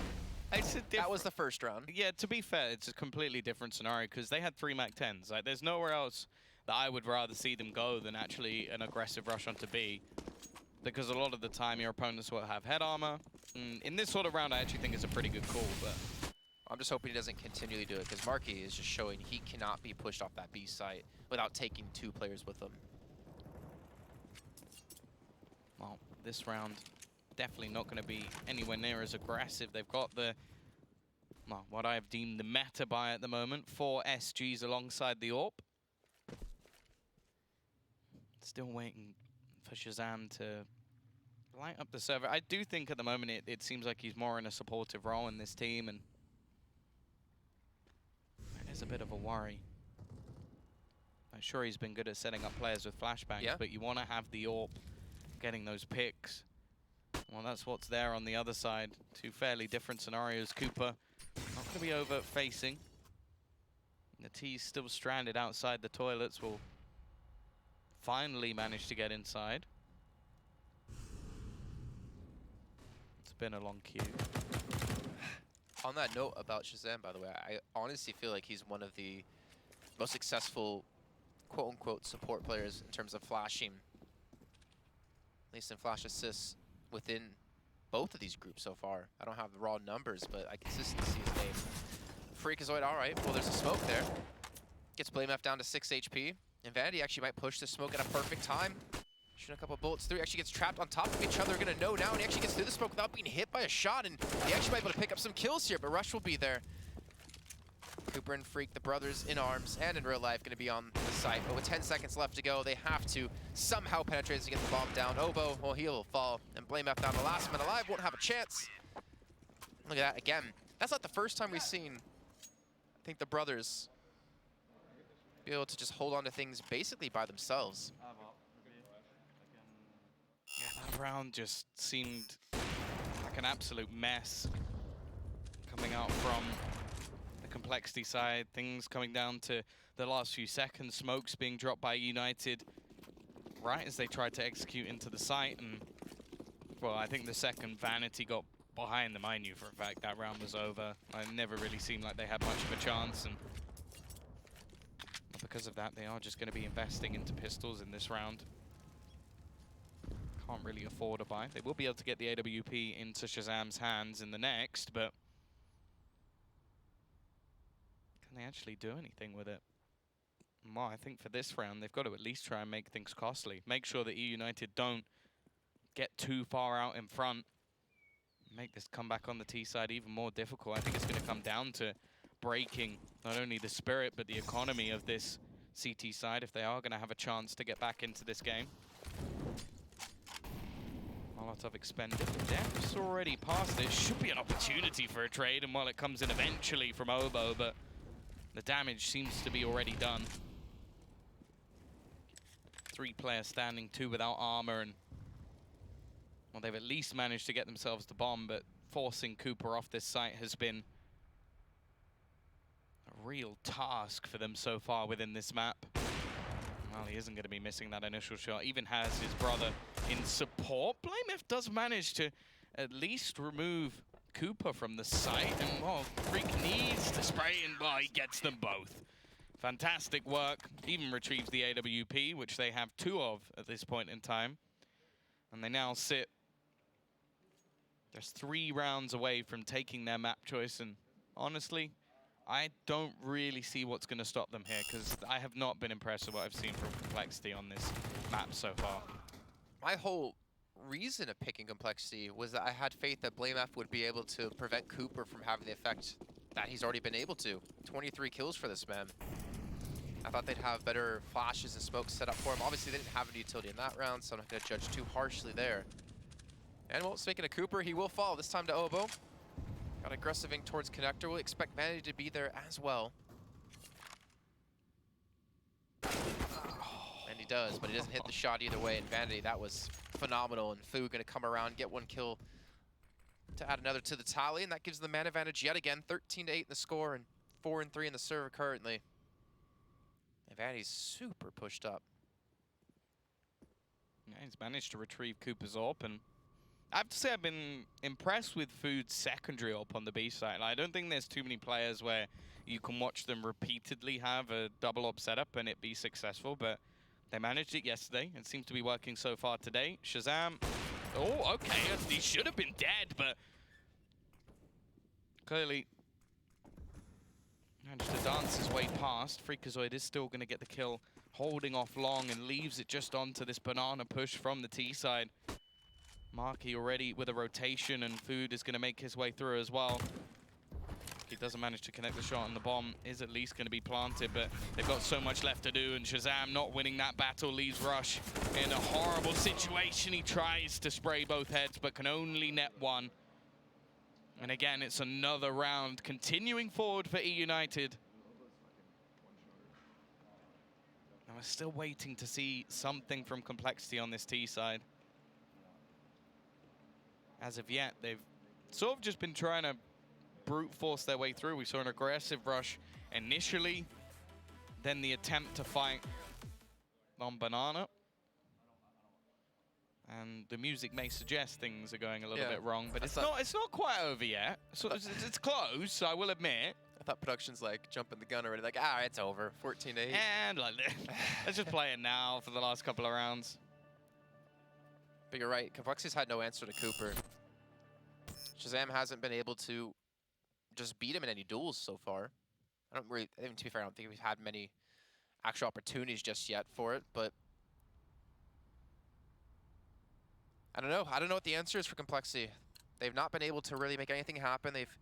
That was the first round. Yeah, to be fair, it's a completely different scenario because they had 3 MAC-10s. Like, there's nowhere else that I would rather see them go than actually an aggressive rush onto B. Because a lot of the time, your opponents will have head armor. In this sort of round, I actually think it's a pretty good call, but I'm just hoping he doesn't continually do it, because Marky is just showing he cannot be pushed off that B site without taking 2 players with him. well, this round definitely not going to be anywhere near as aggressive. They've got the, well, what I have deemed the meta buy at the moment, 4 SGs alongside the AWP. Still waiting for Shazam to light up the server. I do think at the moment it seems like he's more in a supportive role in this team, and it is a bit of a worry. I'm sure he's been good at setting up players with flashbangs, but you want to have the AWP getting those picks. Well, that's what's there on the other side. 2 fairly different scenarios. Cooper not going to be over facing. The T's still stranded outside the toilets. Will finally manage to get inside. It's been a long queue. On that note about Shazam, by the way, I honestly feel like he's one of the most successful quote-unquote support players in terms of flashing, at least in flash assists within both of these groups so far. I don't have the raw numbers, but I consistently see his name. Freakazoid, all right, well, there's a smoke there. Gets BlameF down to 6 HP. And Vanity actually might push the smoke at a perfect time. Shooting a couple of bullets through. He actually gets trapped on top of each other. Gonna know now, and he actually gets through the smoke without being hit by a shot, and he actually might be able to pick up some kills here, but Rush will be there. Cooper and Freak, the brothers in arms and in real life, gonna be on the site. But with 10 seconds left to go, they have to somehow penetrate to get the bomb down. Obo, well, he'll fall, and BlameF down the last man alive, won't have a chance. Look at that again. That's not the first time we've seen, I think, the brothers be able to just hold on to things basically by themselves. Yeah, that round just seemed like an absolute mess coming out from the complexity side. Things coming down to the last few seconds. Smokes being dropped by United right as they tried to execute into the site. And, well, I think the second Vanity got behind them, I knew for a fact that round was over. It never really seemed like they had much of a chance. And because of that, they are just going to be investing into pistols in this round. Can't really afford a buy. They will be able to get the AWP into Shazam's hands in the next, but can they actually do anything with it? Well, I think for this round, they've got to at least try and make things costly. Make sure that eUnited don't get too far out in front. Make this comeback on the T side even more difficult. I think it's going to come down to breaking not only the spirit but the economy of this CT side if they are going to have a chance to get back into this game. Molotov expended. Def's already past it. Should be an opportunity for a trade, and while it comes in eventually from Obo, but the damage seems to be already done. 3 players standing, 2 without armor, and well, they've at least managed to get themselves to bomb, but forcing Cooper off this site has been a real task for them so far within this map. Well, he isn't going to be missing that initial shot. Even has his brother in support. BlameF does manage to at least remove Cooper from the site. And, well, Freak needs to spray, and, well, he gets them both. Fantastic work. Even retrieves the AWP, which they have 2 of at this point in time. And they now sit just 3 rounds away from taking their map choice. And honestly, I don't really see what's going to stop them here, because I have not been impressed with what I've seen from Complexity on this map so far. My whole reason of picking Complexity was that I had faith that Blame F would be able to prevent Cooper from having the effect that he's already been able to. 23 kills for this man. I thought they'd have better flashes and smokes set up for him. Obviously, they didn't have any utility in that round, so I'm not going to judge too harshly there. And well, speaking of Cooper, he will fall, this time to Oboe. Got aggressiving towards Connector. We'll expect Vanity to be there as well. And he does, but he doesn't hit the shot either way. And Vanity, that was phenomenal. And Fu going to come around, get one kill to add another to the tally. And that gives them the man advantage yet again. 13-8 in the score and 4-3 in the server currently. And Vanity's super pushed up. Yeah, he's managed to retrieve Cooper's AWP, and I have to say I've been impressed with Food's secondary AWP on the B side. I don't think there's too many players where you can watch them repeatedly have a double AWP setup and it be successful, but they managed it yesterday. It seems to be working so far today. Shazam. Oh, okay. He should have been dead, but clearly managed to dance his way past. Freakazoid is still going to get the kill, holding off long and leaves it just onto this banana push from the T side. Marky already with a rotation, and Food is going to make his way through as well. He doesn't manage to connect the shot, and the bomb is at least going to be planted, but they've got so much left to do, and Shazam not winning that battle leaves Rush in a horrible situation. He tries to spray both heads, but can only net one. And again, it's another round continuing forward for eUnited. And we're still waiting to see something from Complexity on this T side. As of yet, they've sort of just been trying to brute force their way through. We saw an aggressive rush initially, then the attempt to fight on Banana. And the music may suggest things are going a little bit wrong, but it's not quite over yet. So it's close, I will admit. I thought production's like jumping the gun already, like, it's over, 14-8. And like, let's just play it now for the last couple of rounds. But you're right, Complexity's had no answer to Cooper. Shazam hasn't been able to just beat him in any duels so far. To be fair, I don't think we've had many actual opportunities just yet for it, but I don't know. I don't know what the answer is for Complexity. They've not been able to really make anything happen. They've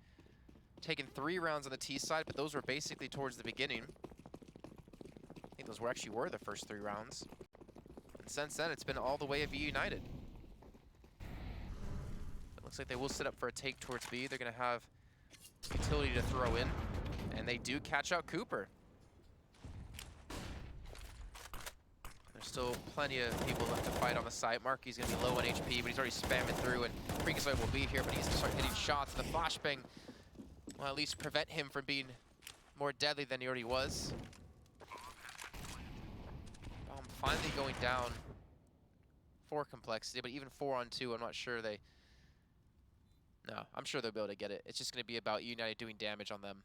taken 3 rounds on the T side, but those were basically towards the beginning. I think those actually were the first 3 rounds. And since then, it's been all the way of eUnited. It looks like they will set up for a take towards B. They're going to have utility to throw in, and they do catch out Cooper. There's still plenty of people left to fight on the side. Marky's going to be low on HP, but he's already spamming through, and Freakazoid will be here, but he needs to start hitting shots. The flashbang will at least prevent him from being more deadly than he already was. Finally going down for Complexity, but even 4-on-2, I'm not sure they... No, I'm sure they'll be able to get it. It's just going to be about eUnited doing damage on them.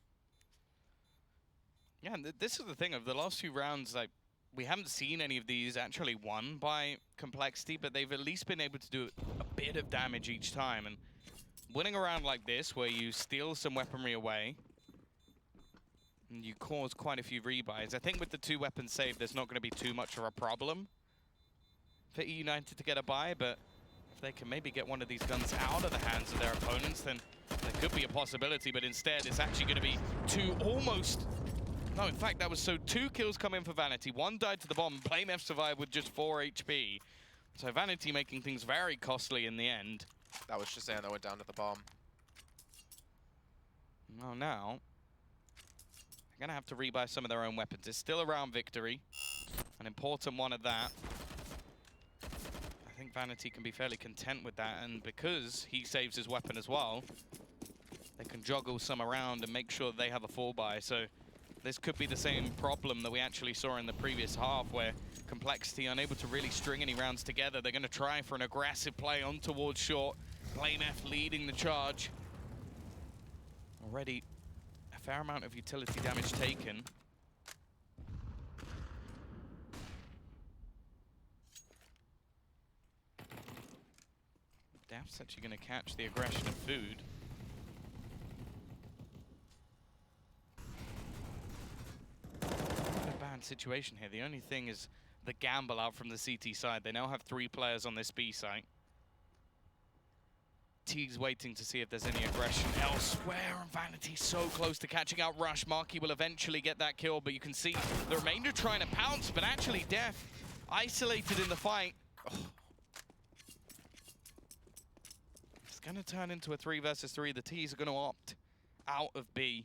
Yeah, and this is the thing. Of the last few rounds, like, we haven't seen any of these actually won by Complexity, but they've at least been able to do a bit of damage each time. And winning a round like this, where you steal some weaponry away, and you cause quite a few rebuys, I think with the 2 weapons saved, there's not going to be too much of a problem for eUnited to get a buy, but if they can maybe get one of these guns out of the hands of their opponents, then there could be a possibility, but instead it's actually going to be 2 almost... No, in fact, that was 2 kills come in for Vanity. 1 died to the bomb. Blame F survived with just 4 HP. So Vanity making things very costly in the end. That was Shazam that went down to the bomb. Well, now they're going to have to rebuy some of their own weapons. It's still a round victory, an important one at that. I think Vanity can be fairly content with that, and because he saves his weapon as well, they can joggle some around and make sure they have a full buy. So this could be the same problem that we actually saw in the previous half, where Complexity unable to really string any rounds together. They're going to try for an aggressive play on towards short. Blame F leading the charge. Already a fair amount of utility damage taken. Daft's actually going to catch the aggression of Food. A bad situation here. The only thing is the gamble out from the CT side. They now have 3 players on this B site. T's waiting to see if there's any aggression elsewhere, and Vanity so close to catching out Rush. Marky will eventually get that kill, but you can see the remainder trying to pounce, but actually Def isolated in the fight. It's going to turn into a 3 versus 3. The T's are going to opt out of B.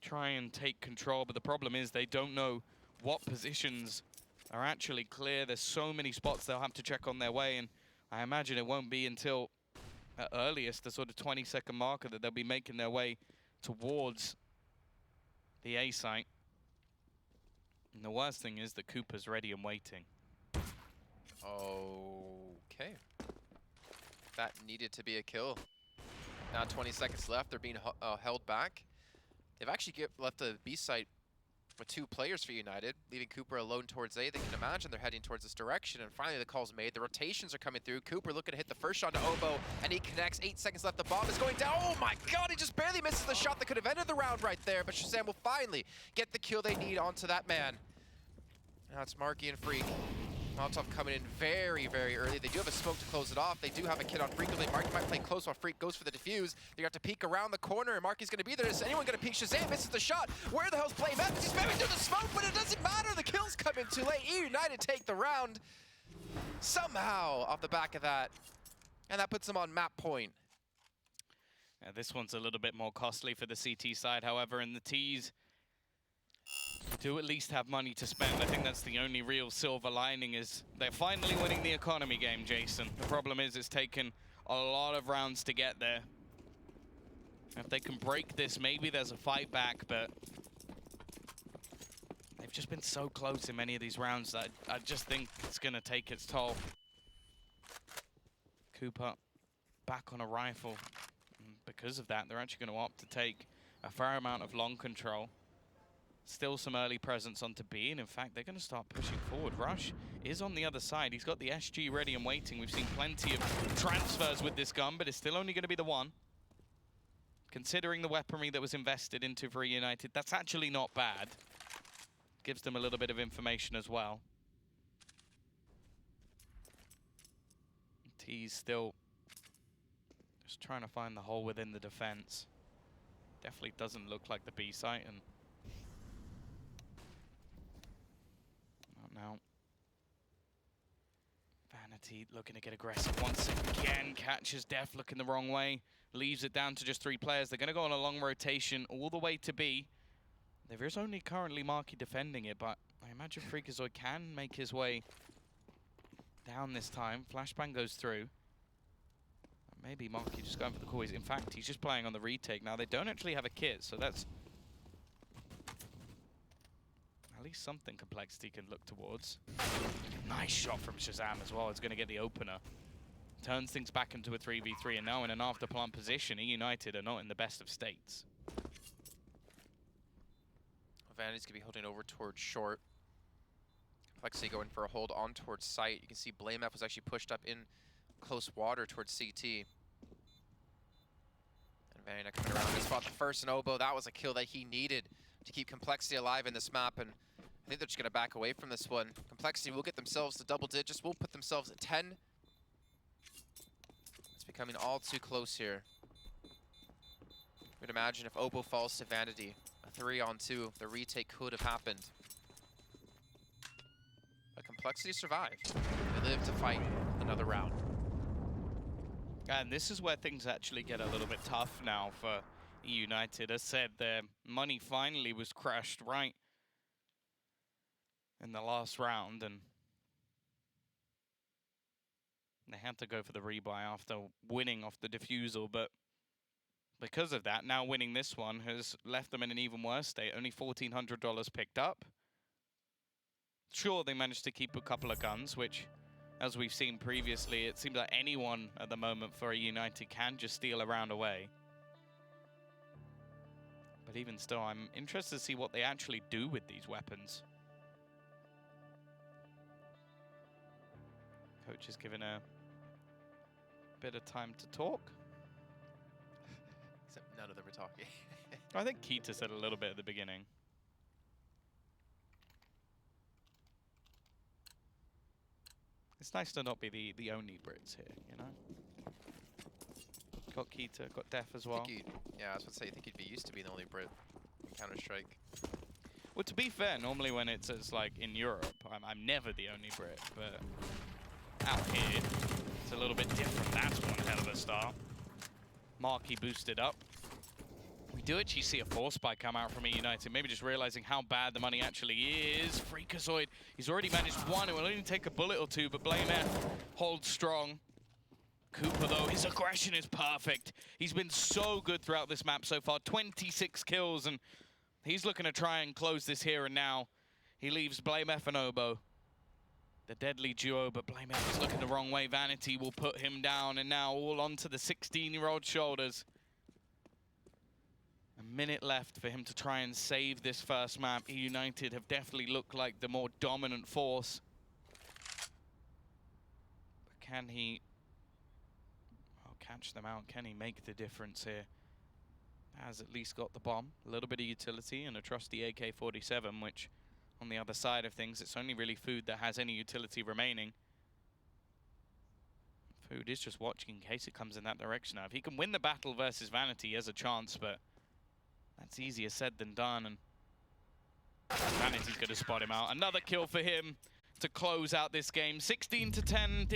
Try and take control, but the problem is they don't know what positions are actually clear. There's so many spots they'll have to check on their way, and I imagine it won't be until at earliest the sort of 20-second marker that they'll be making their way towards the A site. And the worst thing is that Cooper's ready and waiting. Okay. That needed to be a kill. Now 20 seconds left. They're being held back. They've actually left the B site with 2 players for United, leaving Cooper alone towards A. They can imagine they're heading towards this direction, and finally the call's made. The rotations are coming through. Cooper looking to hit the first shot to Obo, and he connects. 8 seconds left. The bomb is going down. Oh my god, he just barely misses the shot that could have ended the round right there, but Shazam will finally get the kill they need onto that man. Now it's Marky and Freak. Molotov coming in very, very early. They do have a smoke to close it off. They do have a kid on Freak. Marky might play close while Freak goes for the defuse. They have to peek around the corner, and Marky's going to be there. Is anyone going to peek? Shazam misses the shot. Where the hell's Play Memphis? He's spamming through the smoke, but it doesn't matter. The kills come in too late. eUnited take the round somehow off the back of that. And that puts them on map point. Yeah, this one's a little bit more costly for the CT side, however, and the T's do at least have money to spend. I think that's the only real silver lining, is they're finally winning the economy game, Jason. The problem is it's taken a lot of rounds to get there. If they can break this, maybe there's a fight back, but they've just been so close in many of these rounds that I just think it's going to take its toll. Cooper back on a rifle. And because of that, they're actually going to opt to take a fair amount of long control. Still some early presence onto B, and in fact, they're going to start pushing forward. Rush is on the other side. He's got the SG ready and waiting. We've seen plenty of transfers with this gun, but it's still only going to be the one. Considering the weaponry that was invested into for eUnited, that's actually not bad. Gives them a little bit of information as well. T's still just trying to find the hole within the defense. Definitely doesn't look like the B site, and now Vanity looking to get aggressive once again. Catches Def looking the wrong way. Leaves it down to just 3 players. They're going to go on a long rotation all the way to B. There is only currently Marky defending it, but I imagine Freakazoid can make his way down this time. Flashbang goes through. Maybe Marky just going for the call. In fact, he's just playing on the retake. Now, they don't actually have a kit, so that's at least something Complexity can look towards. Nice shot from Shazam as well. It's going to get the opener. Turns things back into a 3v3, and now in an after-plant position, eUnited are not in the best of states. Vanity's going to be holding over towards short. Complexity going for a hold on towards site. You can see Blame F was actually pushed up in close water towards CT. And Vanity coming around to spot the first, and Obo, that was a kill that he needed to keep Complexity alive in this map, and I think they're just going to back away from this one. Complexity will get themselves to double digits, will put themselves at 10. It's becoming all too close here. We'd imagine if Obo falls to Vanity, a 3-on-2, the retake could have happened. But Complexity survived. They live to fight another round. And this is where things actually get a little bit tough now for eUnited. As said, their money finally was crushed right in the last round, and they had to go for the rebuy after winning off the defusal, but because of that, now winning this one has left them in an even worse state. Only $1,400 picked up. Sure, they managed to keep a couple of guns, which, as we've seen previously, it seems like anyone at the moment for eUnited can just steal a round away. But even still, I'm interested to see what they actually do with these weapons. Coach is given a bit of time to talk. Except none of them are talking. I think Keita said a little bit at the beginning. It's nice to not be the only Brits here, you know? Got Keita, got Def as I well. think yeah, I was about to say, I think he'd be used to being the only Brit in Counter-Strike. Well, to be fair, normally when it's like in Europe, I'm never the only Brit, but out here, it's a little bit different. That's one hell of a start. Marquee boosted up. We do actually see a force spike come out from eUnited, maybe just realizing how bad the money actually is. Freakazoid, he's already managed one. It will only take a bullet or two, but Blame F holds strong. Cooper, though, his aggression is perfect. He's been so good throughout this map so far. 26 kills, and he's looking to try and close this here and now. He leaves Blame F and Obo, the deadly duo, but Blame F is looking the wrong way. Vanity will put him down, and now all onto the 16-year-old shoulders. A minute left for him to try and save this first map. eUnited have definitely looked like the more dominant force. But can he catch them out? Can he make the difference here? Has at least got the bomb, a little bit of utility, and a trusty AK-47, which on the other side of things, it's only really Food that has any utility remaining. Food is just watching in case it comes in that direction now. If he can win the battle versus Vanity, he has a chance, but that's easier said than done, and Vanity's going to spot him out. Another kill for him to close out this game. 16-10.